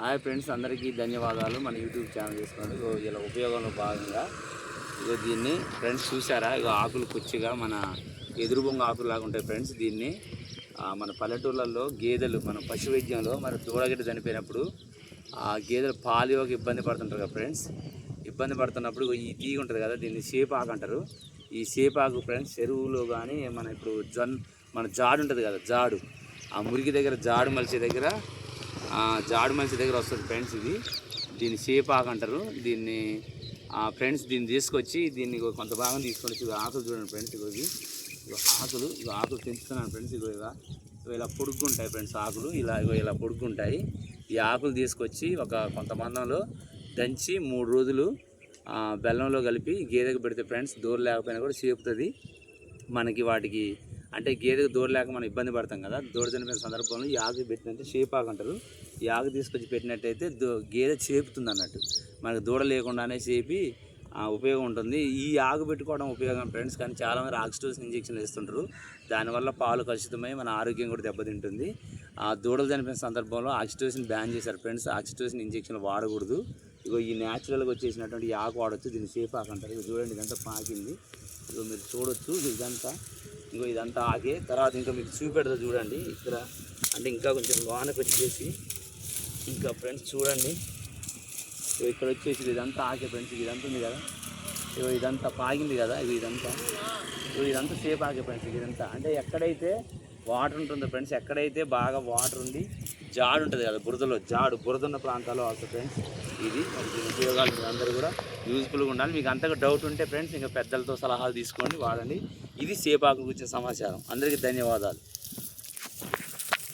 Hi friends, అందరికీ ధన్యవాదాలు. మన యూట్యూబ్ ఛానల్ చేసుకోండి. ఇలా ఉపయోగంలో భాగంగా దీన్ని ఫ్రెండ్స్ చూసారా, ఆకులు కుచ్చిగా మన ఎదురు బొంగ ఆకులు లాగా ఉంటాయి ఫ్రెండ్స్. దీన్ని మన పల్లెటూళ్ళల్లో గేదెలు మన పశు వైద్యంలో మన దూడగిడ్డ చనిపోయినప్పుడు ఆ గేదెలు పాలు ఇవ్వక ఇబ్బంది పడుతుంటారు కదా ఫ్రెండ్స్. ఇబ్బంది పడుతున్నప్పుడు ఈ తీగ ఉంటుంది కదా, దీన్ని సేపాకు అంటారు. ఈ సేపాకు ఫ్రెండ్స్ చెరువులో కానీ మన ఇప్పుడు మన జాడు ఉంటుంది కదా, జాడు ఆ మురికి దగ్గర జాడు మలిసే దగ్గర వస్తుంది ఫ్రెండ్స్. దీన్ని సేపాకు అంటారు. దీన్ని ఫ్రెండ్స్ దీన్ని తీసుకొచ్చి దీన్ని కొంత భాగం తీసుకొని వచ్చి ఆకులు చూడండి ఫ్రెండ్స్. ఆకులు పెంచుతున్నాను ఫ్రెండ్స్. ఇలా పొడుగుంటాయి ఫ్రెండ్స్ ఆకులు. ఇలా పొడుగుంటాయి. ఈ ఆకులు తీసుకొచ్చి కొంత మందంలో దంచి 3 రోజులు బెల్లంలో కలిపి గేదెకు పెడితే ఫ్రెండ్స్ దూర లేకపోయినా కూడా చేపుతుంది మనకి. వాటికి అంటే గేదెకు దూర లేక మనం ఇబ్బంది పడతాం కదా, దూడ చనిపోయిన సందర్భంలో ఈ ఆకు పెట్టినట్టే సేపాకు అంటారు. ఈ ఆకు తీసుకొచ్చి పెట్టినట్టయితే గేదె చేపుతుంది అన్నట్టు. మనకు దూడ లేకుండానే చేపి ఉపయోగం ఉంటుంది. ఈ ఆకు పెట్టుకోవడం ఉపయోగం ఫ్రెండ్స్. కానీ చాలామంది ఆక్సిటోసిన్ ఇంజెక్షన్లు వేస్తుంటారు. దానివల్ల పాలు కలుషితమై మన ఆరోగ్యం కూడా దెబ్బతింటుంది. దూడలు చనిపోయిన సందర్భంలో ఆక్సిటోసిన్ బ్యాన్ చేశారు ఫ్రెండ్స్. ఆక్సిటోసిన్ ఇంజెక్షన్లు వాడకూడదు. ఈ న్యాచురల్గా వచ్చేసినటువంటి ఈ ఆకు వాడచ్చు. దీన్ని సేపాకు అంటారు. చూడండి, ఇదంతా పాకింది. మీరు చూడొచ్చు. ఇదంతా ఆకే. తర్వాత ఇంకా మీకు చూపెడతా చూడండి. ఇక్కడ అంటే ఇంకా కొంచెం వానకు వచ్చేసి ఇంకా ఫ్రెండ్స్ చూడండి, ఇక్కడ వచ్చేసి ఇదంతా ఆకే ఫ్రెండ్స్. ఇదంతా ఉంది కదా, ఇదంతా పాగింది కదా, ఇదంతా సేపు ఆకే ఫ్రెండ్స్. ఇదంతా అంటే ఎక్కడైతే వాటర్ ఉంటుందో ఫ్రెండ్స్, ఎక్కడైతే బాగా వాటర్ ఉంది, జాడు ఉంటుంది కదా, బురదున్న ప్రాంతాల్లో వస్తుంది ఫ్రెండ్స్. దీని ఉపయోగాలు మీరు అందరూ కూడా యూజ్ఫుల్గా ఉండాలి. మీకు అంతగా డౌట్ ఉంటే ఫ్రెండ్స్ ఇంకా పెద్దలతో సలహాలు తీసుకోండి, వాడండి. ఇది సేపాకు గురించిన సమాచారం. అందరికీ ధన్యవాదాలు.